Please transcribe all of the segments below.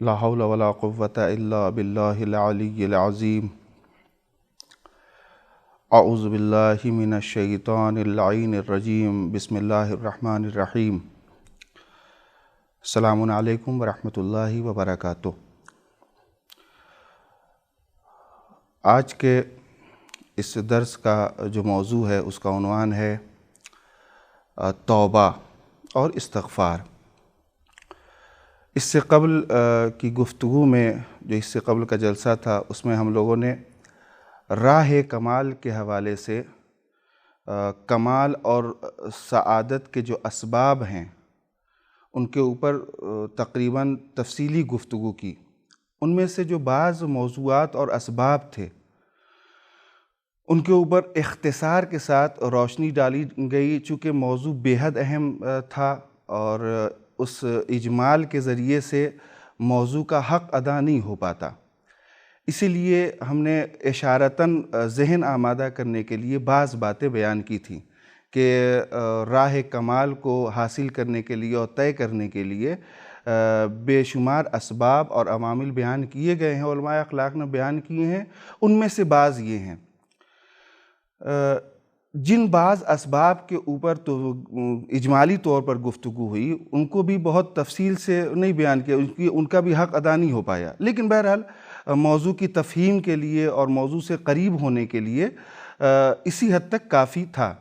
لا حول ولا قوة الا باللہ العلی العظیم۔ اعوذ باللہ من الشیطان اللعین الرجیم۔ بسم اللہ الرحمن الرحیم۔ السلام علیکم ورحمۃ اللہ وبرکاتہ۔ آج کے اس درس کا جو موضوع ہے اس کا عنوان ہے توبہ اور استغفار۔ اس سے قبل کی گفتگو میں جو اس سے قبل کا جلسہ تھا اس میں ہم لوگوں نے راہ کمال کے حوالے سے کمال اور سعادت کے جو اسباب ہیں ان کے اوپر تقریباً تفصیلی گفتگو کی۔ ان میں سے جو بعض موضوعات اور اسباب تھے ان کے اوپر اختصار کے ساتھ روشنی ڈالی گئی، چونکہ موضوع بے حد اہم تھا اور اس اجمال کے ذریعے سے موضوع کا حق ادا نہیں ہو پاتا۔ اسی لیے ہم نے اشارتاً ذہن آمادہ کرنے کے لیے بعض باتیں بیان کی تھیں کہ راہ کمال کو حاصل کرنے کے لیے اور طے کرنے کے لیے بے شمار اسباب اور عوامل بیان کیے گئے ہیں، علماء اخلاق نے بیان کیے ہیں۔ ان میں سے بعض یہ ہیں، جن بعض اسباب کے اوپر تو اجمالی طور پر گفتگو ہوئی ان کو بھی بہت تفصیل سے نہیں بیان کیا، ان کا بھی حق ادا نہیں ہو پایا، لیکن بہرحال موضوع کی تفہیم کے لیے اور موضوع سے قریب ہونے کے لیے اسی حد تک کافی تھا۔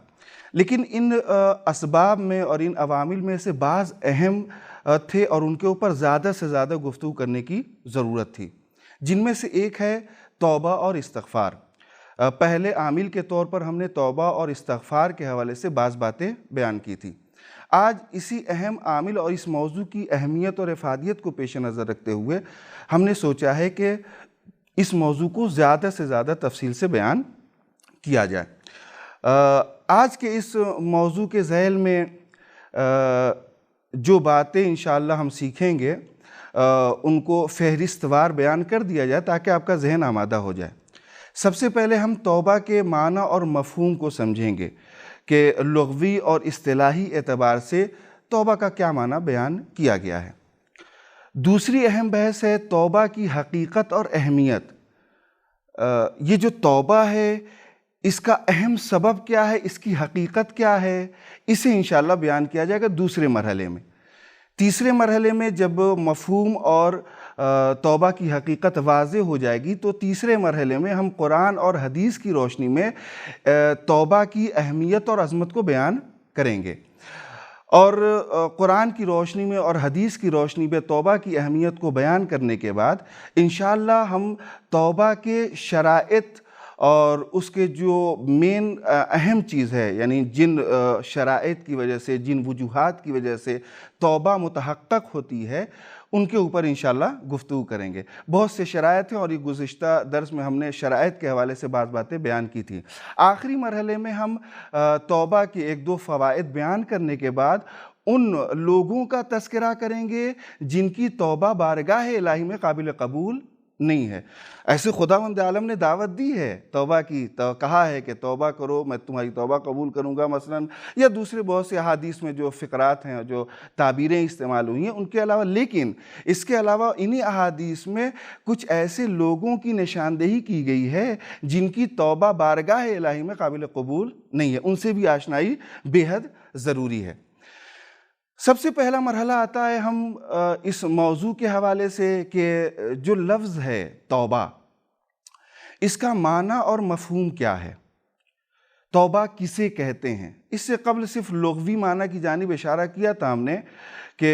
لیکن ان اسباب میں اور ان عوامل میں سے بعض اہم تھے اور ان کے اوپر زیادہ سے زیادہ گفتگو کرنے کی ضرورت تھی، جن میں سے ایک ہے توبہ اور استغفار۔ پہلے عامل کے طور پر ہم نے توبہ اور استغفار کے حوالے سے بعض باتیں بیان کی تھی۔ آج اسی اہم عامل اور اس موضوع کی اہمیت اور افادیت کو پیش نظر رکھتے ہوئے ہم نے سوچا ہے کہ اس موضوع کو زیادہ سے زیادہ تفصیل سے بیان کیا جائے۔ آج کے اس موضوع کے ذیل میں جو باتیں انشاءاللہ ہم سیکھیں گے ان کو فہرست وار بیان کر دیا جائے تاکہ آپ کا ذہن آمادہ ہو جائے۔ سب سے پہلے ہم توبہ کے معنی اور مفہوم کو سمجھیں گے کہ لغوی اور اصطلاحی اعتبار سے توبہ کا کیا معنی بیان کیا گیا ہے۔ دوسری اہم بحث ہے توبہ کی حقیقت اور اہمیت۔ یہ جو توبہ ہے اس کا اہم سبب کیا ہے، اس کی حقیقت کیا ہے، اسے انشاءاللہ بیان کیا جائے گا دوسرے مرحلے میں۔ تیسرے مرحلے میں جب مفہوم اور توبہ کی حقیقت واضح ہو جائے گی تو تیسرے مرحلے میں ہم قرآن اور حدیث کی روشنی میں توبہ کی اہمیت اور عظمت کو بیان کریں گے، اور قرآن کی روشنی میں اور حدیث کی روشنی میں توبہ کی اہمیت کو بیان کرنے کے بعد انشاءاللہ ہم توبہ کے شرائط اور اس کے جو مین اہم چیز ہے، یعنی جن شرائط کی وجہ سے، جن وجوہات کی وجہ سے توبہ متحقق ہوتی ہے ان کے اوپر انشاءاللہ گفتگو کریں گے۔ بہت سے شرائط ہیں اور یہ گزشتہ درس میں ہم نے شرائط کے حوالے سے بعض باتیں بیان کی تھی۔ آخری مرحلے میں ہم توبہ کے ایک دو فوائد بیان کرنے کے بعد ان لوگوں کا تذکرہ کریں گے جن کی توبہ بارگاہ الہی میں قابل قبول نہیں ہے۔ ایسے خداوند عالم نے دعوت دی ہے توبہ کی، کہا ہے کہ توبہ کرو میں تمہاری توبہ قبول کروں گا مثلا، یا دوسرے بہت سے احادیث میں جو فقرات ہیں جو تعبیریں استعمال ہوئی ہیں ان کے علاوہ، لیکن اس کے علاوہ انہی احادیث میں کچھ ایسے لوگوں کی نشاندہی کی گئی ہے جن کی توبہ بارگاہ الہی میں قابل قبول نہیں ہے، ان سے بھی آشنائی بے حد ضروری ہے۔ سب سے پہلا مرحلہ آتا ہے ہم اس موضوع کے حوالے سے کہ جو لفظ ہے توبہ، اس کا معنی اور مفہوم کیا ہے، توبہ کسے کہتے ہیں۔ اس سے قبل صرف لغوی معنی کی جانب اشارہ کیا تھا ہم نے کہ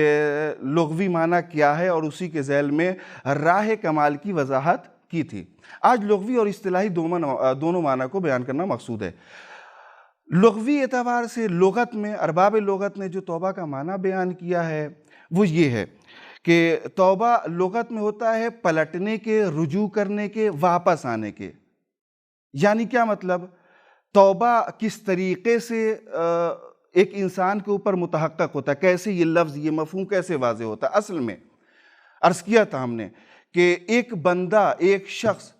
لغوی معنی کیا ہے اور اسی کے ذیل میں راہ کمال کی وضاحت کی تھی۔ آج لغوی اور اصطلاحی دونوں معنی کو بیان کرنا مقصود ہے۔ لغوی اعتبار سے لغت میں ارباب لغت نے جو توبہ کا معنی بیان کیا ہے وہ یہ ہے کہ توبہ لغت میں ہوتا ہے پلٹنے کے، رجوع کرنے کے، واپس آنے کے۔ یعنی کیا مطلب؟ توبہ کس طریقے سے ایک انسان کے اوپر متحقق ہوتا ہے، کیسے یہ لفظ، یہ مفہوم کیسے واضح ہوتا ہے؟ اصل میں عرض کیا تھا ہم نے کہ ایک بندہ، ایک شخص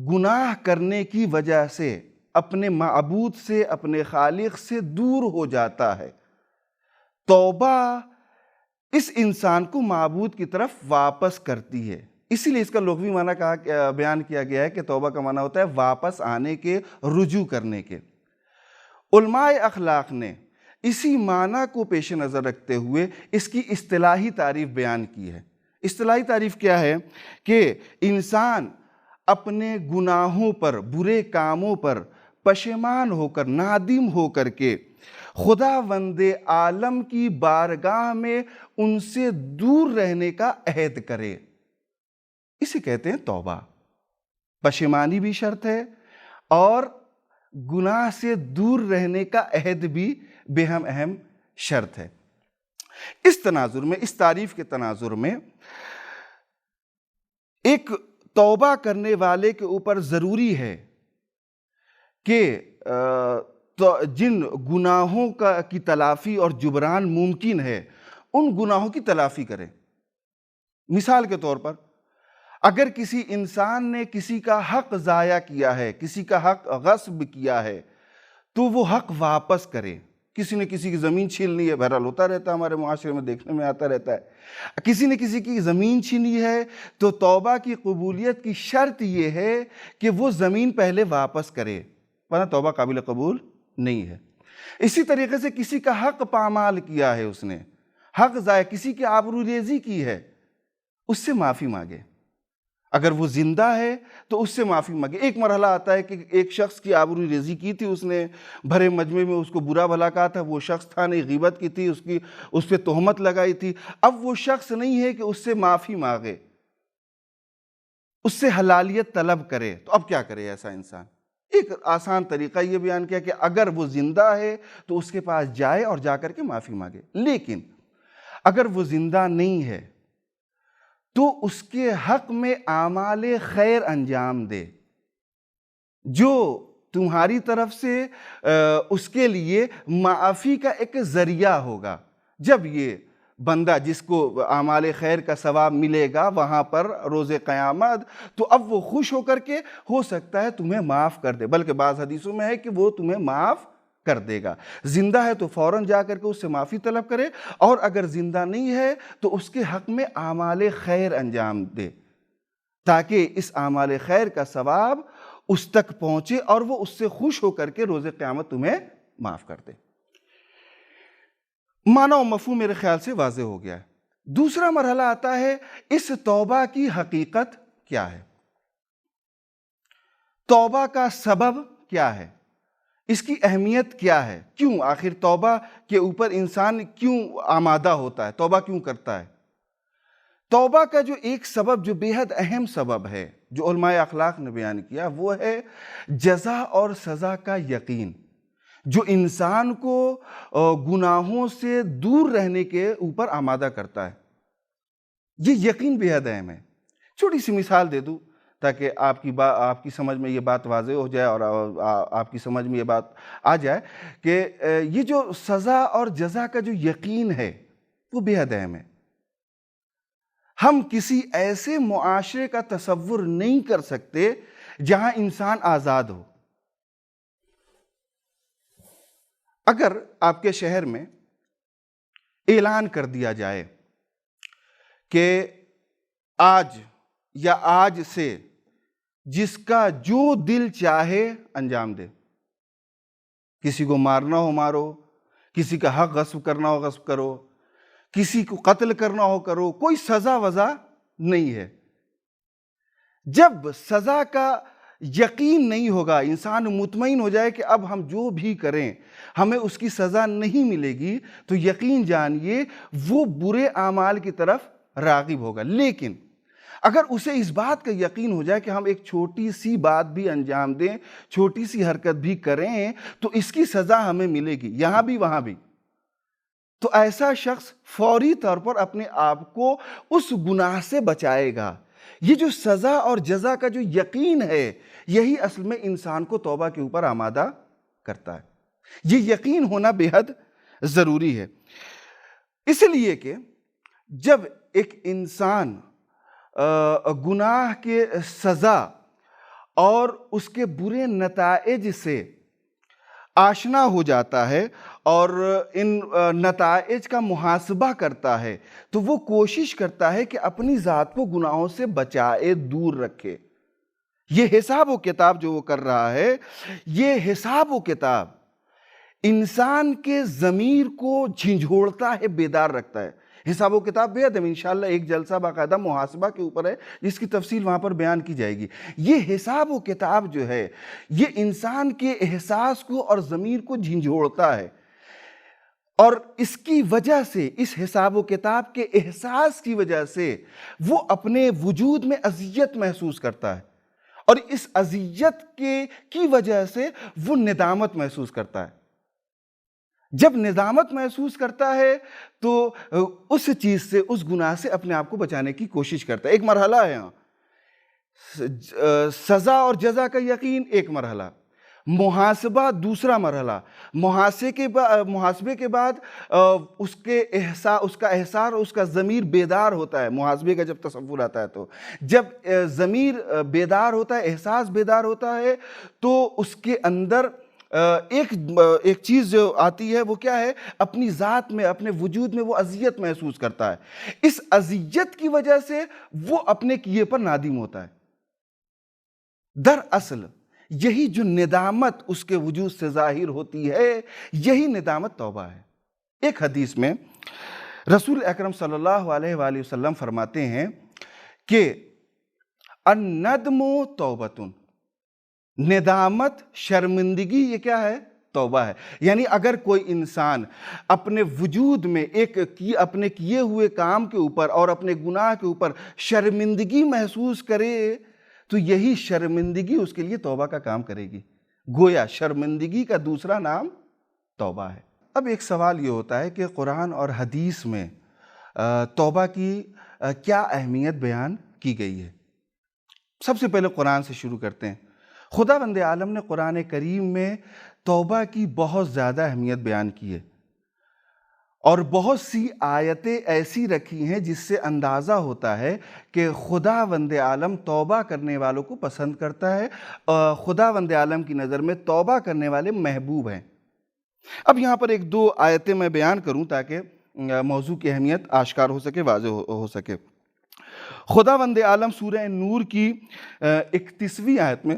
گناہ کرنے کی وجہ سے اپنے معبود سے، اپنے خالق سے دور ہو جاتا ہے۔ توبہ اس انسان کو معبود کی طرف واپس کرتی ہے۔ اسی لیے اس کا لغوی معنی بیان کیا گیا ہے کہ توبہ کا معنی ہوتا ہے واپس آنے کے، رجوع کرنے کے۔ علماء اخلاق نے اسی معنی کو پیش نظر رکھتے ہوئے اس کی اصطلاحی تعریف بیان کی ہے۔ اصطلاحی تعریف کیا ہے؟ کہ انسان اپنے گناہوں پر، برے کاموں پر پشیمان ہو کر، نادم ہو کر کے خداوند عالم کی بارگاہ میں ان سے دور رہنے کا عہد کرے، اسے کہتے ہیں توبہ۔ پشیمانی بھی شرط ہے اور گناہ سے دور رہنے کا عہد بھی بے ہم اہم شرط ہے۔ اس تناظر میں، اس تعریف کے تناظر میں، ایک توبہ کرنے والے کے اوپر ضروری ہے کہ جن گناہوں کی تلافی اور جبران ممکن ہے، ان گناہوں کی تلافی کرے۔ مثال کے طور پر، اگر کسی انسان نے کسی کا حق ضائع کیا ہے، کسی کا حق غصب کیا ہے، تو وہ حق واپس کرے۔ کسی نے کسی کی زمین چھین لی ہے، بہرحال ہوتا رہتا ہے، ہمارے معاشرے میں دیکھنے میں آتا رہتا ہے۔ کسی نے کسی کی زمین چھینی ہے تو توبہ کی قبولیت کی شرط یہ ہے کہ وہ زمین پہلے واپس کرے، ورنہ توبہ قابل قبول نہیں ہے۔ اسی طریقے سے کسی کا حق پامال کیا ہے، اس نے حق ضائع، کسی کی آبروریزی کی ہے، اس سے معافی مانگے۔ اگر وہ زندہ ہے تو اس سے معافی مانگے۔ ایک مرحلہ آتا ہے کہ ایک شخص کی آبروریزی کی تھی، اس نے بھرے مجمع میں اس کو برا بھلا کہا تھا، وہ شخص تھا نہیں، غیبت کی تھی، اس پہ تہمت لگائی تھی۔ اب وہ شخص نہیں ہے کہ اس سے معافی مانگے، اس سے حلالیت طلب کرے، تو اب کیا کرے ایسا انسان؟ ایک آسان طریقہ یہ بیان کیا کہ اگر وہ زندہ ہے تو اس کے پاس جائے اور جا کر کے معافی مانگے۔ لیکن اگر وہ زندہ نہیں ہے تو اس کے حق میں اعمال خیر انجام دے، جو تمہاری طرف سے اس کے لیے معافی کا ایک ذریعہ ہوگا۔ جب یہ بندہ جس کو اعمال خیر کا ثواب ملے گا وہاں پر روز قیامت، تو اب وہ خوش ہو کر کے ہو سکتا ہے تمہیں معاف کر دے، بلکہ بعض حدیثوں میں ہے کہ وہ تمہیں معاف کر دے گا۔ زندہ ہے تو فوراً جا کر کے اس سے معافی طلب کرے، اور اگر زندہ نہیں ہے تو اس کے حق میں اعمال خیر انجام دے، تاکہ اس اعمال خیر کا ثواب اس تک پہنچے اور وہ اس سے خوش ہو کر کے روز قیامت تمہیں معاف کر دے۔ معنی و مفہوم میرے خیال سے واضح ہو گیا ہے۔ دوسرا مرحلہ آتا ہے اس توبہ کی حقیقت کیا ہے؟ توبہ کا سبب کیا ہے؟ اس کی اہمیت کیا ہے؟ کیوں آخر توبہ کے اوپر انسان کیوں آمادہ ہوتا ہے؟ توبہ کیوں کرتا ہے؟ توبہ کا جو ایک سبب، جو بے حد اہم سبب ہے، جو علماء اخلاق نے بیان کیا، وہ ہے جزا اور سزا کا یقین، جو انسان کو گناہوں سے دور رہنے کے اوپر آمادہ کرتا ہے۔ یہ یقین بے حد اہم ہے۔ چھوٹی سی مثال دے دوں تاکہ آپ کی سمجھ میں یہ بات واضح ہو جائے اور آپ کی سمجھ میں یہ بات آ جائے کہ یہ جو سزا اور جزا کا جو یقین ہے وہ بے حد اہم ہے۔ ہم کسی ایسے معاشرے کا تصور نہیں کر سکتے جہاں انسان آزاد ہو۔ اگر آپ کے شہر میں اعلان کر دیا جائے کہ آج سے جس کا جو دل چاہے انجام دے، کسی کو مارنا ہو مارو، کسی کا حق غصب کرنا ہو غصب کرو، کسی کو قتل کرنا ہو کرو، کوئی سزا وزا نہیں ہے۔ جب سزا کا یقین نہیں ہوگا، انسان مطمئن ہو جائے کہ اب ہم جو بھی کریں ہمیں اس کی سزا نہیں ملے گی، تو یقین جانیے وہ برے اعمال کی طرف راغب ہوگا۔ لیکن اگر اسے اس بات کا یقین ہو جائے کہ ہم ایک چھوٹی سی بات بھی انجام دیں، چھوٹی سی حرکت بھی کریں تو اس کی سزا ہمیں ملے گی، یہاں بھی وہاں بھی، تو ایسا شخص فوری طور پر اپنے آپ کو اس گناہ سے بچائے گا۔ یہ جو سزا اور جزا کا جو یقین ہے، یہی اصل میں انسان کو توبہ کے اوپر آمادہ کرتا ہے۔ یہ یقین ہونا بے حد ضروری ہے، اس لیے کہ جب ایک انسان گناہ کے سزا اور اس کے برے نتائج سے آشنا ہو جاتا ہے اور ان نتائج کا محاسبہ کرتا ہے، تو وہ کوشش کرتا ہے کہ اپنی ذات کو گناہوں سے بچائے، دور رکھے۔ یہ حساب و کتاب جو وہ کر رہا ہے، یہ حساب و کتاب انسان کے ضمیر کو جھنجھوڑتا ہے، بیدار رکھتا ہے۔ حساب و کتاب بے عدم انشاءاللہ ایک جلسہ باقاعدہ محاسبہ کے اوپر ہے، جس کی تفصیل وہاں پر بیان کی جائے گی۔ یہ حساب و کتاب جو ہے، یہ انسان کے احساس کو اور ضمیر کو جھنجھوڑتا ہے، اور اس کی وجہ سے، اس حساب و کتاب کے احساس کی وجہ سے وہ اپنے وجود میں اذیت محسوس کرتا ہے، اور اس اذیت کی وجہ سے وہ ندامت محسوس کرتا ہے۔ جب ندامت محسوس کرتا ہے تو اس چیز سے، اس گناہ سے اپنے آپ کو بچانے کی کوشش کرتا ہے۔ ایک مرحلہ ہے یہاں، سزا اور جزا کا یقین ایک مرحلہ، محاسبہ دوسرا مرحلہ۔ محاسبے کے بعد اس کا احساس، اس کا ضمیر بیدار ہوتا ہے۔ محاسبے کا جب تصور آتا ہے، تو جب ضمیر بیدار ہوتا ہے، احساس بیدار ہوتا ہے، تو اس کے اندر ایک چیز جو آتی ہے، وہ کیا ہے؟ اپنی ذات میں، اپنے وجود میں وہ اذیت محسوس کرتا ہے۔ اس اذیت کی وجہ سے وہ اپنے کیے پر نادم ہوتا ہے۔ دراصل یہی جو ندامت اس کے وجود سے ظاہر ہوتی ہے، یہی ندامت توبہ ہے۔ ایک حدیث میں رسول اکرم صلی اللہ علیہ وآلہ وسلم فرماتے ہیں کہ الندم توبۃ، ندامت، شرمندگی، یہ کیا ہے؟ توبہ ہے۔ یعنی اگر کوئی انسان اپنے وجود میں اپنے کیے ہوئے کام کے اوپر اور اپنے گناہ کے اوپر شرمندگی محسوس کرے، تو یہی شرمندگی اس کے لیے توبہ کا کام کرے گی۔ گویا شرمندگی کا دوسرا نام توبہ ہے۔ اب ایک سوال یہ ہوتا ہے کہ قرآن اور حدیث میں توبہ کی کیا اہمیت بیان کی گئی ہے؟ سب سے پہلے قرآن سے شروع کرتے ہیں۔ خداوند عالم نے قرآن کریم میں توبہ کی بہت زیادہ اہمیت بیان کی ہے، اور بہت سی آیتیں ایسی رکھی ہیں جس سے اندازہ ہوتا ہے کہ خداوند عالم توبہ کرنے والوں کو پسند کرتا ہے، خداوند عالم کی نظر میں توبہ کرنے والے محبوب ہیں۔ اب یہاں پر ایک دو آیتیں میں بیان کروں تاکہ موضوع کی اہمیت آشکار ہو سکے، واضح ہو سکے۔ خداوند عالم سورہ نور کی 31ویں آیت میں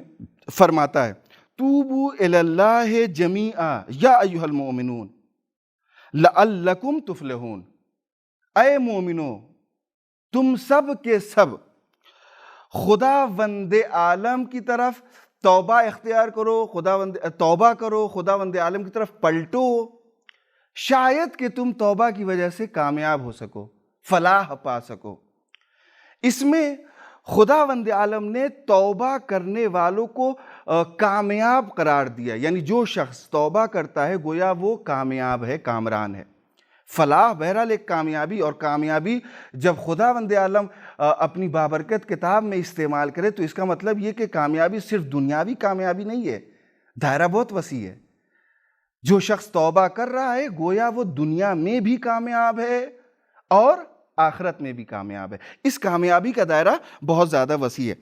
فرماتا ہے، توبوا الی اللہ جمیعا یا ایھا المؤمنون لعلکم تفلحون۔ اے مومنو، تم سب کے سب خداوند عالم کی طرف توبہ اختیار کرو، توبہ کرو، خداوند عالم کی طرف پلٹو، شاید کہ تم توبہ کی وجہ سے کامیاب ہو سکو، فلاح پا سکو۔ اس میں خداوند عالم نے توبہ کرنے والوں کو کامیاب قرار دیا، یعنی جو شخص توبہ کرتا ہے گویا وہ کامیاب ہے، کامران ہے۔ فلاح بہرحال ایک کامیابی، اور کامیابی جب خداوند عالم اپنی بابرکت کتاب میں استعمال کرے تو اس کا مطلب یہ کہ کامیابی صرف دنیاوی کامیابی نہیں ہے، دائرہ بہت وسیع ہے۔ جو شخص توبہ کر رہا ہے گویا وہ دنیا میں بھی کامیاب ہے اور آخرت میں بھی کامیاب ہے۔ اس کامیابی کا دائرہ بہت زیادہ وسیع ہے۔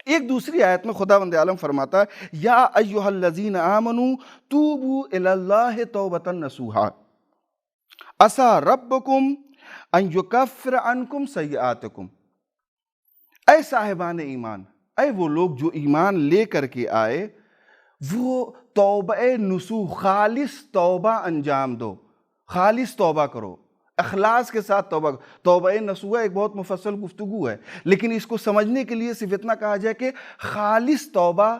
ایک دوسری آیت میں خداوند عالم فرماتا ہے، یا ایھا الذین آمنوا توبوا الی اللہ توبۃ نصوحا عسیٰ ربکم ان یکفر عنکم سیئاتکم۔ اے صاحبان ایمان، اے وہ لوگ جو ایمان لے کر کے آئے، وہ توبہ نصوح، خالص توبہ انجام دو، خالص توبہ کرو، اخلاص کے ساتھ توبہ کرو۔ توبہ نصوح ایک بہت مفصل گفتگو ہے، لیکن اس کو سمجھنے کے لیے صرف اتنا کہا جائے کہ خالص توبہ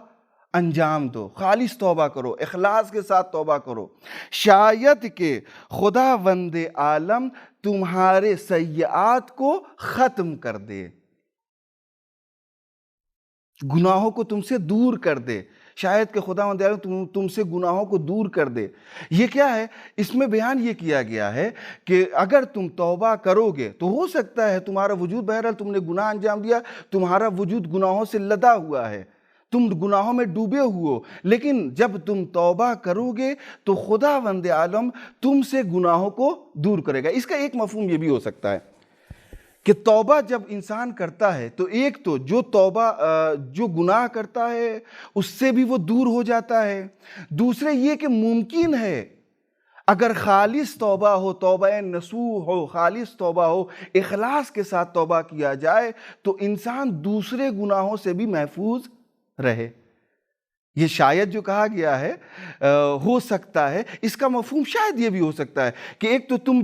انجام دو، خالص توبہ کرو، اخلاص کے ساتھ توبہ کرو، شاید کہ خداوند عالم تمہارے سیئات کو ختم کر دے، گناہوں کو تم سے دور کر دے۔ شاید کہ خداوند عالم تم سے گناہوں کو دور کر دے۔ یہ کیا ہے؟ اس میں بیان یہ کیا گیا ہے کہ اگر تم توبہ کرو گے تو ہو سکتا ہے تمہارا وجود، بہرحال تم نے گناہ انجام دیا، تمہارا وجود گناہوں سے لدا ہوا ہے، تم گناہوں میں ڈوبے ہو، لیکن جب تم توبہ کرو گے تو خداوند عالم تم سے گناہوں کو دور کرے گا۔ اس کا ایک مفہوم یہ بھی ہو سکتا ہے کہ توبہ جب انسان کرتا ہے تو ایک تو جو گناہ کرتا ہے اس سے بھی وہ دور ہو جاتا ہے، دوسرے یہ کہ ممکن ہے اگر خالص توبہ ہو، توبہ نصوح ہو، خالص توبہ ہو، اخلاص کے ساتھ توبہ کیا جائے تو انسان دوسرے گناہوں سے بھی محفوظ رہے۔ یہ شاید جو کہا گیا ہے ہو سکتا ہے، اس کا مفہوم شاید یہ بھی ہو سکتا ہے کہ ایک تو تم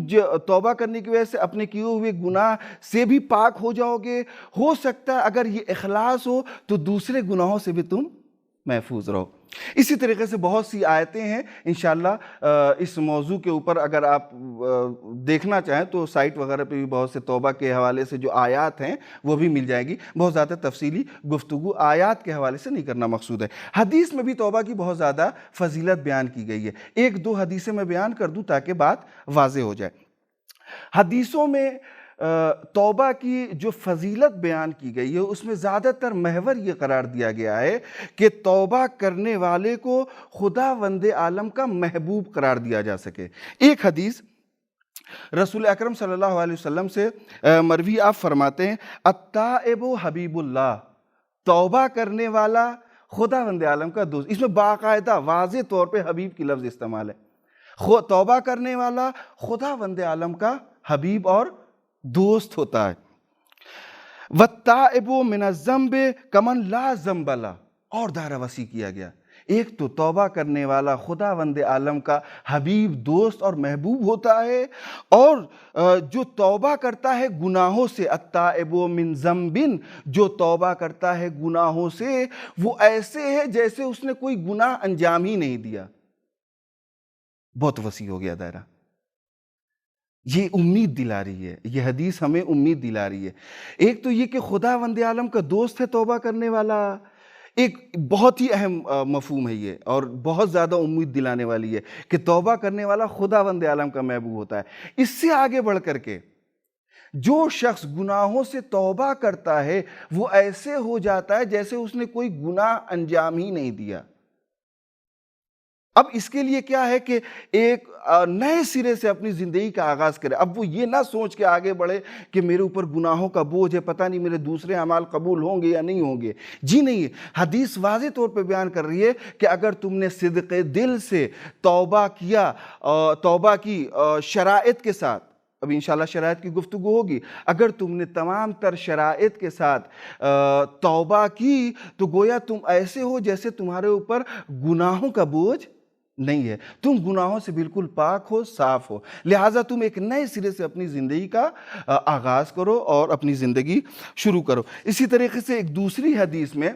توبہ کرنے کی وجہ سے اپنے کیے ہوئے گناہ سے بھی پاک ہو جاؤ گے، ہو سکتا ہے اگر یہ اخلاص ہو تو دوسرے گناہوں سے بھی تم محفوظ رہو۔ اسی طریقے سے بہت سی آیتیں ہیں، انشاءاللہ اس موضوع کے اوپر اگر آپ دیکھنا چاہیں تو سائٹ وغیرہ پہ بھی بہت سے توبہ کے حوالے سے جو آیات ہیں وہ بھی مل جائے گی۔ بہت زیادہ تفصیلی گفتگو آیات کے حوالے سے نہیں کرنا مقصود ہے۔ حدیث میں بھی توبہ کی بہت زیادہ فضیلت بیان کی گئی ہے۔ ایک دو حدیثیں میں بیان کر دوں تاکہ بات واضح ہو جائے۔ حدیثوں میں توبہ کی جو فضیلت بیان کی گئی ہے اس میں زیادہ تر محور یہ قرار دیا گیا ہے کہ توبہ کرنے والے کو خداوند عالم کا محبوب قرار دیا جا سکے۔ ایک حدیث رسول اکرم صلی اللہ علیہ وسلم سے مروی، آپ فرماتے ہیں التائب حبیب اللہ، توبہ کرنے والا خداوند عالم کا دوست۔ اس میں باقاعدہ واضح طور پہ حبیب کی لفظ استعمال ہے۔ توبہ کرنے والا خداوند عالم کا حبیب اور دوست ہوتا ہے۔ وَالتَّائِبُ مِنَ الذَّنْبِ كَمَنْ لَا ذَنْبَ لَهُ، اور دائرہ وسیع کیا گیا۔ ایک تو توبہ کرنے والا خداوند عالم کا حبیب، دوست اور محبوب ہوتا ہے، اور جو توبہ کرتا ہے گناہوں سے، التَّائِبُ مِنْ ذَنْبٍ، جو توبہ کرتا ہے گناہوں سے وہ ایسے ہے جیسے اس نے کوئی گناہ انجام ہی نہیں دیا۔ بہت وسیع ہو گیا دائرہ۔ یہ امید دلا رہی ہے، یہ حدیث ہمیں امید دلا رہی ہے۔ ایک تو یہ کہ خداوند عالم کا دوست ہے توبہ کرنے والا، ایک بہت ہی اہم مفہوم ہے یہ، اور بہت زیادہ امید دلانے والی ہے کہ توبہ کرنے والا خداوند عالم کا محبوب ہوتا ہے۔ اس سے آگے بڑھ کر کے جو شخص گناہوں سے توبہ کرتا ہے وہ ایسے ہو جاتا ہے جیسے اس نے کوئی گناہ انجام ہی نہیں دیا۔ اب اس کے لیے کیا ہے کہ ایک نئے سرے سے اپنی زندگی کا آغاز کرے۔ اب وہ یہ نہ سوچ کے آگے بڑھے کہ میرے اوپر گناہوں کا بوجھ ہے، پتہ نہیں میرے دوسرے اعمال قبول ہوں گے یا نہیں ہوں گے۔ جی نہیں، حدیث واضح طور پہ بیان کر رہی ہے کہ اگر تم نے صدق دل سے توبہ کیا، توبہ کی شرائط کے ساتھ، اب انشاءاللہ شرائط کی گفتگو ہوگی، اگر تم نے تمام تر شرائط کے ساتھ توبہ کی تو گویا تم ایسے ہو جیسے تمہارے اوپر گناہوں کا بوجھ نہیں ہے، تم گناہوں سے بالکل پاک ہو، صاف ہو۔ لہٰذا تم ایک نئے سرے سے اپنی زندگی کا آغاز کرو اور اپنی زندگی شروع کرو۔ اسی طریقے سے ایک دوسری حدیث میں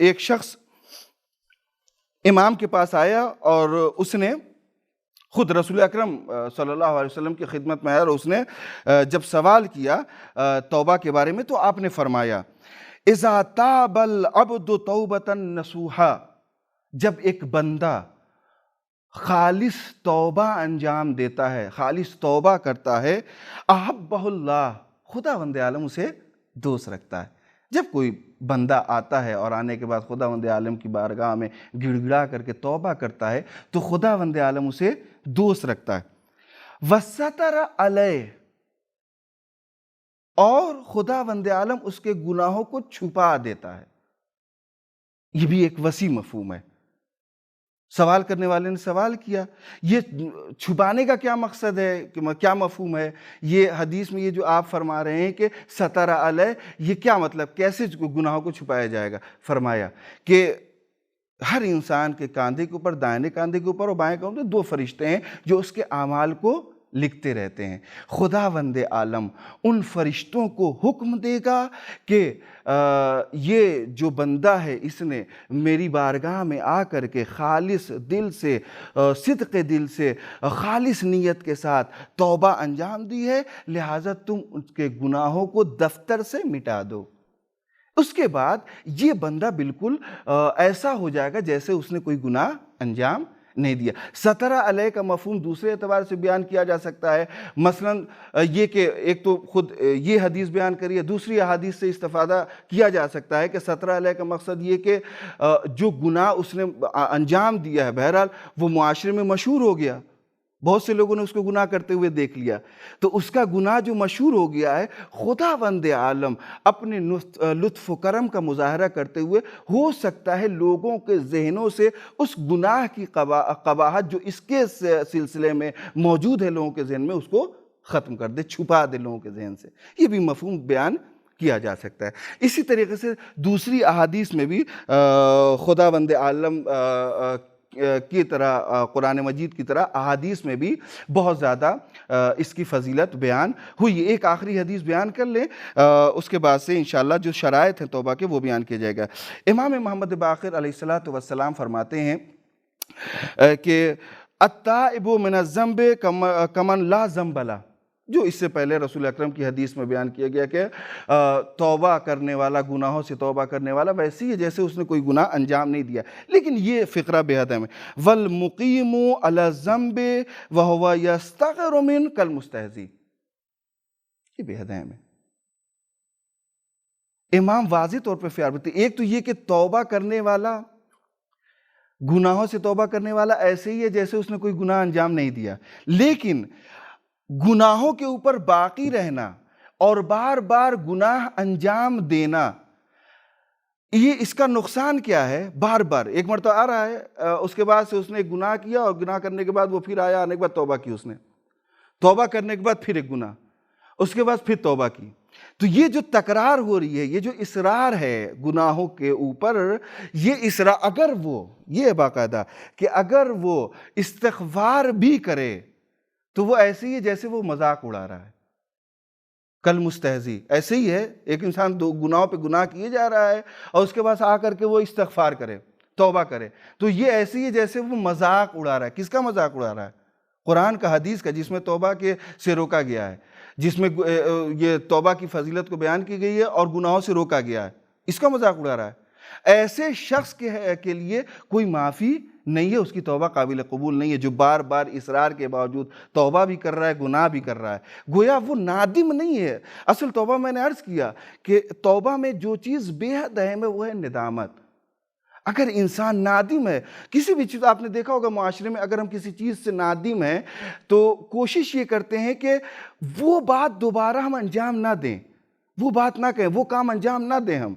ایک شخص امام کے پاس آیا اور اس نے خود رسول اکرم صلی اللہ علیہ وسلم کی خدمت میں آیا، اور اس نے جب سوال کیا توبہ کے بارے میں تو آپ نے فرمایا اذا تاب العبد توبۃ نصوحا، جب ایک بندہ خالص توبہ انجام دیتا ہے، خالص توبہ کرتا ہے، احبہ اللہ، خداوند عالم اسے دوست رکھتا ہے۔ جب کوئی بندہ آتا ہے اور آنے کے بعد خداوند عالم کی بارگاہ میں گڑ گڑا کر کے توبہ کرتا ہے تو خداوند عالم اسے دوست رکھتا ہے۔ وستر علیہ، اور خداوند عالم اس کے گناہوں کو چھپا دیتا ہے۔ یہ بھی ایک وسیع مفہوم ہے۔ سوال کرنے والے نے سوال کیا، یہ چھپانے کا کیا مقصد ہے، کیا مفہوم ہے؟ یہ حدیث میں یہ جو آپ فرما رہے ہیں کہ ستر علیہ، یہ کیا مطلب، کیسے گناہوں کو چھپایا جائے گا؟ فرمایا کہ ہر انسان کے کاندھے کے اوپر، دائیں کاندھے کے اوپر اور بائیں کاندھے کے اوپر 2 فرشتے ہیں جو اس کے اعمال کو لکھتے رہتے ہیں۔ خداوند عالم ان فرشتوں کو حکم دے گا کہ یہ جو بندہ ہے اس نے میری بارگاہ میں آ کر کے خالص دل سے، صدق دل سے، خالص نیت کے ساتھ توبہ انجام دی ہے، لہٰذا تم اس کے گناہوں کو دفتر سے مٹا دو۔ اس کے بعد یہ بندہ بالکل ایسا ہو جائے گا جیسے اس نے کوئی گناہ انجام نہیں دیا۔ سترہ علیہ کا مفہوم دوسرے اعتبار سے بیان کیا جا سکتا ہے، مثلا یہ کہ ایک تو خود یہ حدیث بیان کری ہے، دوسری احادیث سے استفادہ کیا جا سکتا ہے کہ سترہ علیہ کا مقصد یہ کہ جو گناہ اس نے انجام دیا ہے بہرحال وہ معاشرے میں مشہور ہو گیا، بہت سے لوگوں نے اس کو گناہ کرتے ہوئے دیکھ لیا، تو اس کا گناہ جو مشہور ہو گیا ہے، خداوند عالم اپنے لطف و کرم کا مظاہرہ کرتے ہوئے ہو سکتا ہے لوگوں کے ذہنوں سے اس گناہ کی قباحت جو اس کے سلسلے میں موجود ہے لوگوں کے ذہن میں، اس کو ختم کر دے، چھپا دے لوگوں کے ذہن سے۔ یہ بھی مفہوم بیان کیا جا سکتا ہے۔ اسی طریقے سے دوسری احادیث میں بھی خداوند عالم کی طرح، قرآن مجید کی طرح احادیث میں بھی بہت زیادہ اس کی فضیلت بیان ہوئی۔ ایک آخری حدیث بیان کر لیں، اس کے بعد سے انشاءاللہ جو شرائط ہیں توبہ کے وہ بیان کیا جائے گا۔ امام محمد باقر علیہ السلام فرماتے ہیں کہ التائب من الذنب کمن لا ذنب لہ، جو اس سے پہلے رسول اکرم کی حدیث میں بیان کیا گیا کہ توبہ کرنے والا، گناہوں سے توبہ کرنے والا ویسی ہے جیسے اس نے کوئی گناہ انجام نہیں دیا، لیکن یہ فقرہ بے حد اہم ہے۔ وَالْمُقِيمُ عَلَى الذَّنْبِ وَهُوَ يَسْتَغْفِرُ مِنْهُ كَالْمُسْتَهْزِئِ، یہ بے حد اہم ہے۔ امام واضح طور پہ پیار بتاتے، ایک تو یہ کہ توبہ کرنے والا، گناہوں سے توبہ کرنے والا ایسے ہی ہے جیسے اس نے کوئی گناہ انجام نہیں دیا، لیکن گناہوں کے اوپر باقی رہنا اور بار بار گناہ انجام دینا، یہ اس کا نقصان کیا ہے؟ بار بار ایک مرتبہ آ رہا ہے، اس کے بعد سے اس نے ایک گناہ کیا اور گناہ کرنے کے بعد وہ پھر آیا، آنے کے بعد توبہ کی، اس نے توبہ کرنے کے بعد پھر ایک گناہ، اس کے بعد پھر توبہ کی، تو یہ جو تکرار ہو رہی ہے، یہ جو اصرار ہے گناہوں کے اوپر، یہ اصرار اگر وہ، یہ باقاعدہ کہ اگر وہ استغفار بھی کرے تو وہ ایسے ہی ہے جیسے وہ مذاق اڑا رہا ہے، کل مستہزی، ایسے ہی ہے ایک انسان دو گناہوں پہ گناہ کیے جا رہا ہے اور اس کے بعد آ کر کے وہ استغفار کرے، توبہ کرے، تو یہ ایسے ہی ہے جیسے وہ مذاق اڑا رہا ہے۔ کس کا مذاق اڑا رہا ہے؟ قرآن کا، حدیث کا، جس میں توبہ کے سے روکا گیا ہے، جس میں یہ توبہ کی فضیلت کو بیان کی گئی ہے اور گناہوں سے روکا گیا ہے، اس کا مذاق اڑا رہا ہے۔ ایسے شخص کے لیے کوئی معافی نہیں ہے، اس کی توبہ قابل قبول نہیں ہے، جو بار بار اصرار کے باوجود توبہ بھی کر رہا ہے، گناہ بھی کر رہا ہے، گویا وہ نادم نہیں ہے۔ اصل توبہ، میں نے عرض کیا کہ توبہ میں جو چیز بے حد اہم ہے وہ ہے ندامت۔ اگر انسان نادم ہے کسی بھی چیز، آپ نے دیکھا ہوگا معاشرے میں اگر ہم کسی چیز سے نادم ہیں تو کوشش یہ کرتے ہیں کہ وہ بات دوبارہ ہم انجام نہ دیں، وہ بات نہ کہیں، وہ کام انجام نہ دیں۔ ہم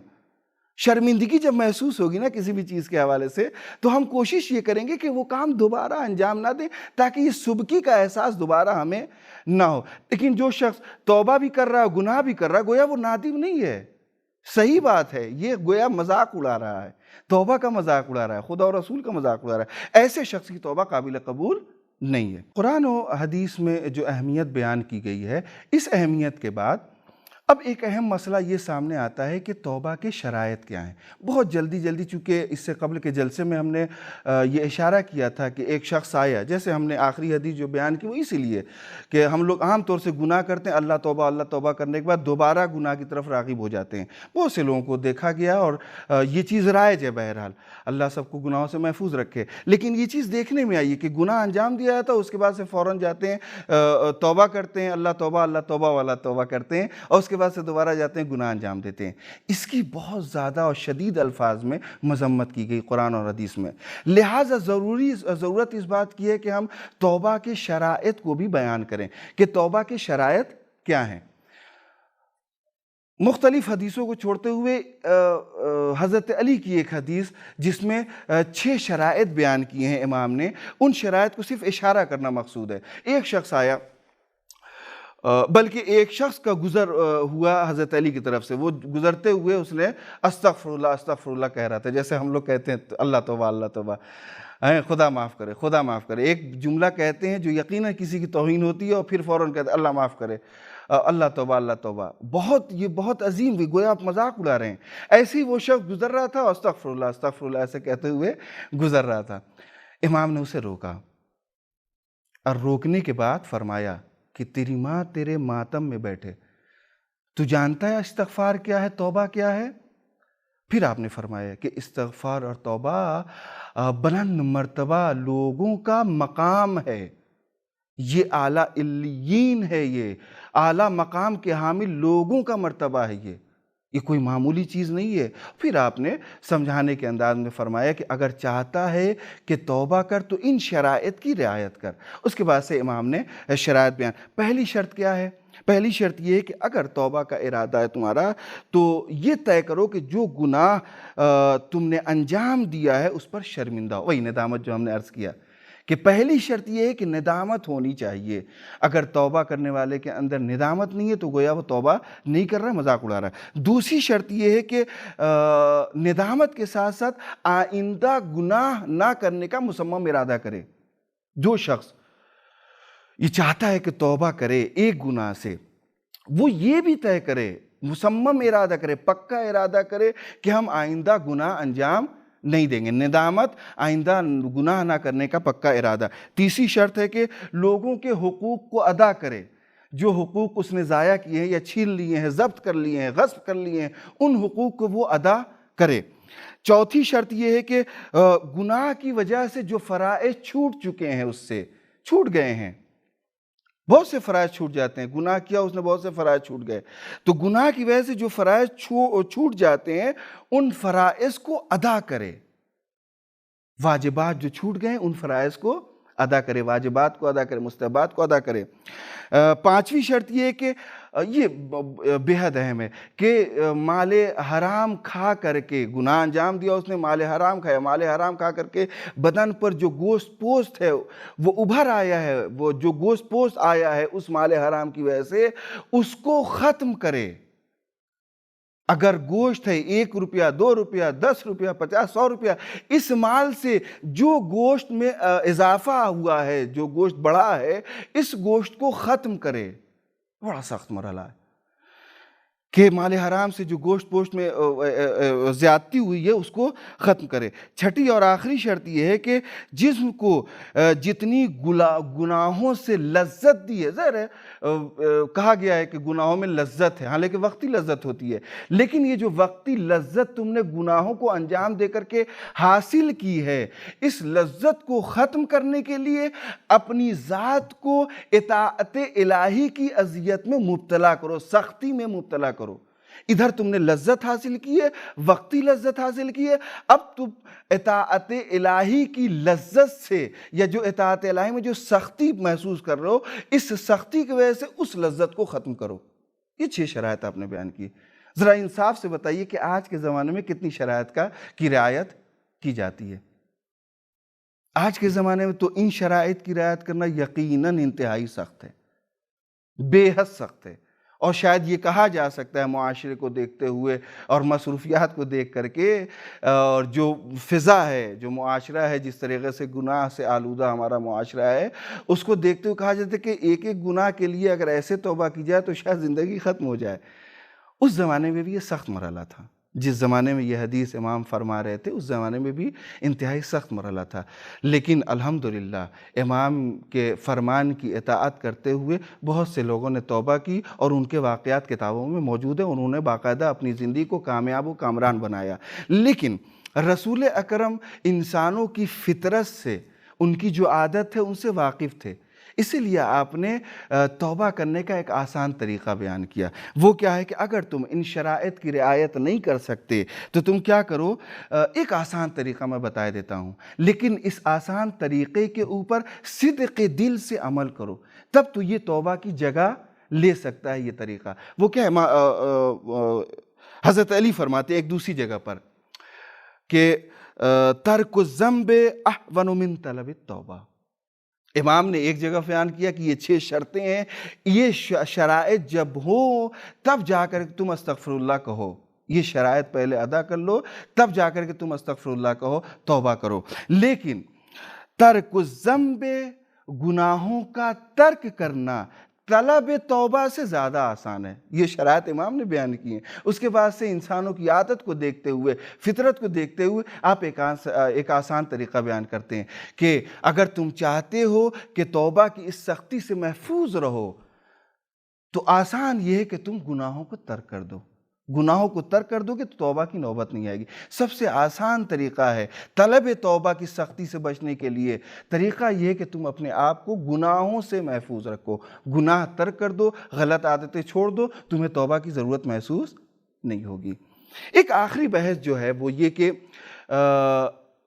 شرمندگی جب محسوس ہوگی نا کسی بھی چیز کے حوالے سے، تو ہم کوشش یہ کریں گے کہ وہ کام دوبارہ انجام نہ دیں تاکہ یہ سبکی کا احساس دوبارہ ہمیں نہ ہو۔ لیکن جو شخص توبہ بھی کر رہا ہے، گناہ بھی کر رہا ہے، گویا وہ نادم نہیں ہے، صحیح بات ہے، یہ گویا مذاق اڑا رہا ہے، توبہ کا مذاق اڑا رہا ہے، خدا اور رسول کا مذاق اڑا رہا ہے، ایسے شخص کی توبہ قابل قبول نہیں ہے۔ قرآن و حدیث میں جو اہمیت بیان کی گئی ہے، اس اہمیت کے بعد اب ایک اہم مسئلہ یہ سامنے آتا ہے کہ توبہ کے شرائط کیا ہیں۔ بہت جلدی چونکہ اس سے قبل کے جلسے میں ہم نے یہ اشارہ کیا تھا کہ ایک شخص آیا، جیسے ہم نے آخری حدیث جو بیان کی وہ اسی لیے کہ ہم لوگ عام طور سے گناہ کرتے ہیں، اللہ توبہ کرنے کے بعد دوبارہ گناہ کی طرف راغب ہو جاتے ہیں۔ بہت سے لوگوں کو دیکھا گیا اور یہ چیز رائج ہے، بہرحال اللہ سب کو گناہوں سے محفوظ رکھے، لیکن یہ چیز دیکھنے میں آئی کہ گناہ انجام دیا جاتا ہے، اس کے بعد سے فوراً جاتے ہیں توبہ کرتے ہیں، اللہ توبہ والا توبہ کرتے ہیں، اور اس کے بعد سے دوبارہ جاتے ہیں گناہ انجام دیتے ہیں۔ اس کی بہت زیادہ اور شدید الفاظ میں مذمت کی گئی قرآن اور حدیث میں، لہٰذا ضرورت اس بات کی ہے کہ ہم توبہ کے شرائط کو بھی بیان کریں کہ توبہ کے شرائط کیا ہیں۔ مختلف حدیثوں کو چھوڑتے ہوئے حضرت علی کی ایک حدیث جس میں 6 شرائط بیان کیے ہیں امام نے، ان شرائط کو صرف اشارہ کرنا مقصود ہے۔ ایک شخص آیا، بلکہ ایک شخص کا گزر ہوا حضرت علی کی طرف سے، وہ گزرتے ہوئے اس نے استغفر اللہ کہہ رہا تھا، جیسے ہم لوگ کہتے ہیں اللہ توبہ، خدا معاف کرے، ایک جملہ کہتے ہیں جو یقیناً کسی کی توہین ہوتی ہے اور پھر فوراً کہتے ہیں اللہ معاف کرے، اللہ توبہ، یہ بہت عظیم ہوئی، گویا آپ مذاق اڑا رہے ہیں۔ ایسے ہی وہ شخص گزر رہا تھا، استغفر اللہ ایسے کہتے ہوئے گزر رہا تھا۔ امام نے اسے روکا اور روکنے کے بعد فرمایا کہ تیری ماں تیرے ماتم میں بیٹھے، تو جانتا ہے استغفار کیا ہے، توبہ کیا ہے؟ پھر آپ نے فرمایا کہ استغفار اور توبہ بلند مرتبہ لوگوں کا مقام ہے، یہ اعلیٰ علیین ہے، یہ اعلیٰ مقام کے حامل لوگوں کا مرتبہ ہے، یہ کوئی معمولی چیز نہیں ہے۔ پھر آپ نے سمجھانے کے انداز میں فرمایا کہ اگر چاہتا ہے کہ توبہ کر تو ان شرائط کی رعایت کر۔ اس کے بعد سے امام نے شرائط بیان۔ پہلی شرط کیا ہے؟ پہلی شرط یہ ہے کہ اگر توبہ کا ارادہ ہے تمہارا تو یہ طے کرو کہ جو گناہ تم نے انجام دیا ہے اس پر شرمندہ ہو۔ وہی ندامت جو ہم نے عرض کیا کہ پہلی شرط یہ ہے کہ ندامت ہونی چاہیے۔ اگر توبہ کرنے والے کے اندر ندامت نہیں ہے تو گویا وہ توبہ نہیں کر رہا، مذاق اڑا رہا ہے۔ دوسری شرط یہ ہے کہ ندامت کے ساتھ ساتھ آئندہ گناہ نہ کرنے کا مصمم ارادہ کرے۔ جو شخص یہ چاہتا ہے کہ توبہ کرے ایک گناہ سے، وہ یہ بھی طے کرے، مصمم ارادہ کرے، پکا ارادہ کرے کہ ہم آئندہ گناہ انجام نہیں دیں گے۔ ندامت، آئندہ گناہ نہ کرنے کا پکا ارادہ۔ تیسری شرط ہے کہ لوگوں کے حقوق کو ادا کرے، جو حقوق اس نے ضائع کیے ہیں یا چھین لیے ہیں، ضبط کر لیے ہیں، غصب کر لیے ہیں، ان حقوق کو وہ ادا کرے۔ چوتھی شرط یہ ہے کہ گناہ کی وجہ سے جو فرائض چھوٹ چکے ہیں اس سے چھوٹ گئے ہیں، بہت سے فرائض چھوٹ جاتے ہیں، گناہ کیا اس نے بہت سے فرائض چھوٹ گئے، تو گناہ کی وجہ سے جو فرائض چھوٹ جاتے ہیں ان فرائض کو ادا کرے۔ واجبات جو چھوٹ گئے ان فرائض کو ادا کرے، واجبات کو ادا کرے، مستحبات کو ادا کرے۔ پانچویں شرط یہ ہے کہ یہ بے حد اہم ہے کہ مال حرام کھا کر کے گناہ انجام دیا، اس نے مال حرام کھایا، مال حرام کھا کر کے بدن پر جو گوشت پوست ہے وہ ابھر آیا ہے، وہ جو گوشت پوست آیا ہے اس مال حرام کی وجہ سے اس کو ختم کرے۔ اگر گوشت ہے 1 روپیہ، 2 روپیہ، 10 روپیہ، 50، 100 روپیہ، اس مال سے جو گوشت میں اضافہ ہوا ہے، جو گوشت بڑھا ہے، اس گوشت کو ختم کرے۔ بڑا سخت مرحلہ ہے کہ مال حرام سے جو گوشت پوشت میں زیادتی ہوئی ہے اس کو ختم کرے۔ چھٹی اور آخری شرط یہ ہے کہ جسم کو جتنی گناہوں سے لذت دی ہے، ظاہر ہے کہا گیا ہے کہ گناہوں میں لذت ہے، حالانکہ وقتی لذت ہوتی ہے، لیکن یہ جو وقتی لذت تم نے گناہوں کو انجام دے کر کے حاصل کی ہے، اس لذت کو ختم کرنے کے لیے اپنی ذات کو اطاعت الہی کی اذیت میں مبتلا کرو، سختی میں مبتلا کرو۔ ادھر تم نے لذت حاصل کی ہے، وقتی لذت حاصل کی ہے، اب تم اطاعت الہی کی لذت سے یا جو اطاعت الہی میں جو سختی محسوس کر رہے ہو، اس سختی کی وجہ سے اس لذت کو ختم کرو۔ یہ 6 شرائط آپ نے بیان کی۔ ذرا انصاف سے بتائیے کہ آج کے زمانے میں کتنی شرائط کی رعایت کی جاتی ہے؟ آج کے زمانے میں تو ان شرائط کی رعایت کرنا یقیناً انتہائی سخت ہے، بے حد سخت ہے، اور شاید یہ کہا جا سکتا ہے معاشرے کو دیکھتے ہوئے اور مصروفیات کو دیکھ کر کے، اور جو فضا ہے، جو معاشرہ ہے، جس طریقے سے گناہ سے آلودہ ہمارا معاشرہ ہے، اس کو دیکھتے ہوئے کہا جاتا ہے کہ ایک ایک گناہ کے لیے اگر ایسے توبہ کی جائے تو شاید زندگی ختم ہو جائے۔ اس زمانے میں بھی یہ سخت مرحلہ تھا، جس زمانے میں یہ حدیث امام فرما رہے تھے اس زمانے میں بھی انتہائی سخت مرحلہ تھا، لیکن الحمدللہ امام کے فرمان کی اطاعت کرتے ہوئے بہت سے لوگوں نے توبہ کی، اور ان کے واقعات کتابوں میں موجود ہیں، انہوں نے باقاعدہ اپنی زندگی کو کامیاب و کامران بنایا۔ لیکن رسول اکرم انسانوں کی فطرت سے، ان کی جو عادت ہے ان سے واقف تھے، اسی لیے آپ نے توبہ کرنے کا ایک آسان طریقہ بیان کیا۔ وہ کیا ہے کہ اگر تم ان شرائط کی رعایت نہیں کر سکتے تو تم کیا کرو، ایک آسان طریقہ میں بتا دیتا ہوں، لیکن اس آسان طریقے کے اوپر صدق دل سے عمل کرو، تب تو یہ توبہ کی جگہ لے سکتا ہے یہ طریقہ۔ وہ کیا ہے؟ حضرت علی فرماتے ہیں ایک دوسری جگہ پر کہ ترک الذنب احون من طلب التوبہ۔ امام نے ایک جگہ بیان کیا کہ یہ 6 شرطیں ہیں، یہ شرائط جب ہو تب جا کر تم استغفر اللہ کہو، یہ شرائط پہلے ادا کر لو تب جا کر کے تم استغفر اللہ کہو، توبہ کرو۔ لیکن ترک الذنب، گناہوں کا ترک کرنا، طلب توبہ سے زیادہ آسان ہے۔ یہ شرائط امام نے بیان کی ہیں، اس کے بعد سے انسانوں کی عادت کو دیکھتے ہوئے، فطرت کو دیکھتے ہوئے آپ ایک آسان طریقہ بیان کرتے ہیں کہ اگر تم چاہتے ہو کہ توبہ کی اس سختی سے محفوظ رہو تو آسان یہ ہے کہ تم گناہوں کو ترک کر دو۔ گناہوں کو ترک کر دو گے تو توبہ کی نوبت نہیں آئے گی۔ سب سے آسان طریقہ ہے طلب توبہ کی سختی سے بچنے کے لیے، طریقہ یہ ہے کہ تم اپنے آپ کو گناہوں سے محفوظ رکھو، گناہ ترک کر دو، غلط عادتیں چھوڑ دو، تمہیں توبہ کی ضرورت محسوس نہیں ہوگی۔ ایک آخری بحث جو ہے وہ یہ کہ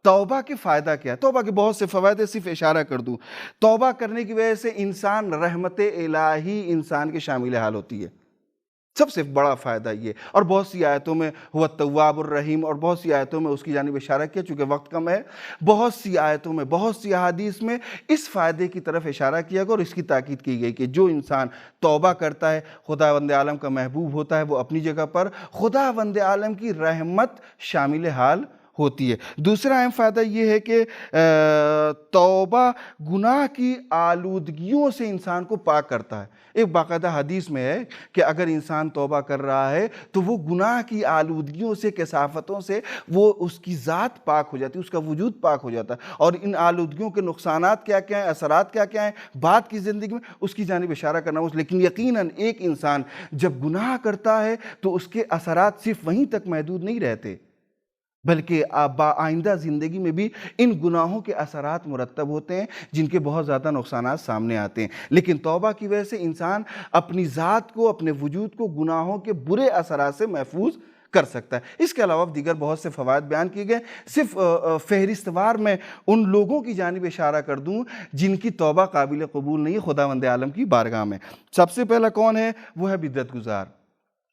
توبہ کے فائدہ کیا ہے۔ توبہ کے بہت سے فوائد ہیں، صرف اشارہ کر دوں۔ توبہ کرنے کی وجہ سے انسان رحمت الہی انسان کے شامل حال ہوتی ہے، سب سے بڑا فائدہ یہ۔ اور بہت سی آیتوں میں ہوا التواب الرحیم، اور بہت سی آیتوں میں اس کی جانب اشارہ کیا، چونکہ وقت کم ہے، بہت سی آیتوں میں، بہت سی احادیث میں اس فائدے کی طرف اشارہ کیا گیا اور اس کی تاکید کی گئی کہ جو انسان توبہ کرتا ہے خداوند عالم کا محبوب ہوتا ہے، وہ اپنی جگہ پر خداوند عالم کی رحمت شامل حال ہوتی ہے۔ دوسرا اہم فائدہ یہ ہے کہ توبہ گناہ کی آلودگیوں سے انسان کو پاک کرتا ہے۔ ایک باقاعدہ حدیث میں ہے کہ اگر انسان توبہ کر رہا ہے تو وہ گناہ کی آلودگیوں سے، کثافتوں سے، وہ اس کی ذات پاک ہو جاتی ہے، اس کا وجود پاک ہو جاتا ہے۔ اور ان آلودگیوں کے نقصانات کیا کیا ہیں، اثرات کیا کیا ہیں بعد کی زندگی میں، اس کی جانب اشارہ کرنا ہو۔ لیکن یقیناً ایک انسان جب گناہ کرتا ہے تو اس کے اثرات صرف وہیں تک محدود نہیں رہتے، بلکہ آئندہ زندگی میں بھی ان گناہوں کے اثرات مرتب ہوتے ہیں جن کے بہت زیادہ نقصانات سامنے آتے ہیں۔ لیکن توبہ کی وجہ سے انسان اپنی ذات کو، اپنے وجود کو گناہوں کے برے اثرات سے محفوظ کر سکتا ہے۔ اس کے علاوہ دیگر بہت سے فوائد بیان کیے گئے، صرف فہرست وار میں ان لوگوں کی جانب اشارہ کر دوں جن کی توبہ قابل قبول نہیں ہے خداوند عالم کی بارگاہ میں۔ سب سے پہلا کون ہے؟ وہ ہے بدعت گزار۔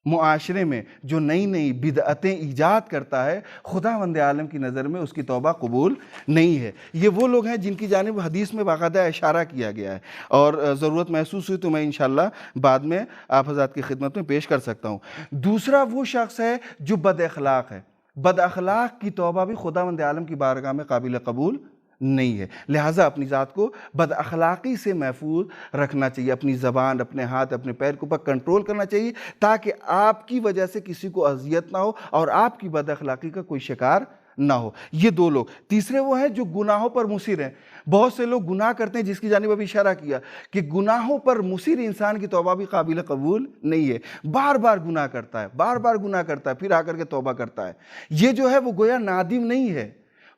معاشرے میں جو نئی نئی بدعتیں ایجاد کرتا ہے، خداوند عالم کی نظر میں اس کی توبہ قبول نہیں ہے۔ یہ وہ لوگ ہیں جن کی جانب حدیث میں باقاعدہ اشارہ کیا گیا ہے، اور ضرورت محسوس ہوئی تو میں انشاءاللہ بعد میں آپ حضرات کی خدمت میں پیش کر سکتا ہوں۔ دوسرا وہ شخص ہے جو بد اخلاق ہے۔ بد اخلاق کی توبہ بھی خداوند عالم کی بارگاہ میں قابل قبول نہیں ہے، لہٰذا اپنی ذات کو بد اخلاقی سے محفوظ رکھنا چاہیے، اپنی زبان، اپنے ہاتھ، اپنے پیر کے اوپر کنٹرول کرنا چاہیے تاکہ آپ کی وجہ سے کسی کو اذیت نہ ہو اور آپ کی بد اخلاقی کا کوئی شکار نہ ہو۔ یہ دو لوگ۔ تیسرے وہ ہیں جو گناہوں پر مصر ہیں۔ بہت سے لوگ گناہ کرتے ہیں، جس کی جانب ابھی اشارہ کیا کہ گناہوں پر مصر انسان کی توبہ بھی قابل قبول نہیں ہے۔ بار بار گناہ کرتا ہے، بار بار گناہ کرتا ہے، پھر آ کر کے توبہ کرتا ہے۔ یہ جو ہے وہ گویا نادم نہیں ہے،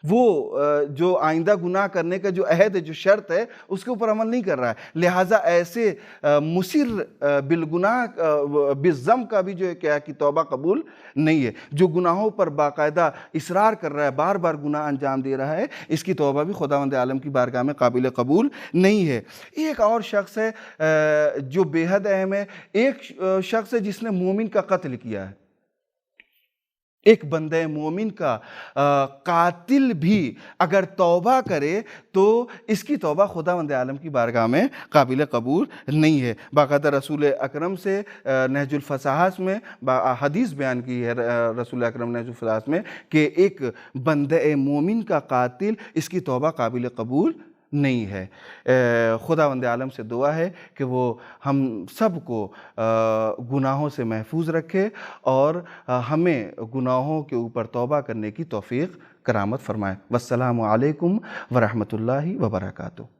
وہ جو آئندہ گناہ کرنے کا جو عہد ہے، جو شرط ہے، اس کے اوپر عمل نہیں کر رہا ہے۔ لہٰذا ایسے مصر بالگناہ بالذنب کا بھی جو ہے کیا کی توبہ قبول نہیں ہے۔ جو گناہوں پر باقاعدہ اصرار کر رہا ہے، بار بار گناہ انجام دے رہا ہے، اس کی توبہ بھی خداوند عالم کی بارگاہ میں قابل قبول نہیں ہے۔ ایک اور شخص ہے جو بے حد اہم ہے، ایک شخص ہے جس نے مومن کا قتل کیا ہے۔ ایک بندہ مومن کا قاتل بھی اگر توبہ کرے تو اس کی توبہ خداوند عالم کی بارگاہ میں قابل قبول نہیں ہے۔ باقاعدہ رسول اکرم سے نہج الفصاحت میں حدیث بیان کی ہے، رسول اکرم نہج الفصاحت میں، کہ ایک بندہ مومن کا قاتل، اس کی توبہ قابل قبول نہیں ہے۔ خداوند عالم سے دعا ہے کہ وہ ہم سب کو گناہوں سے محفوظ رکھے اور ہمیں گناہوں کے اوپر توبہ کرنے کی توفیق کرامت فرمائے۔ والسلام علیکم ورحمۃ اللہ وبرکاتہ۔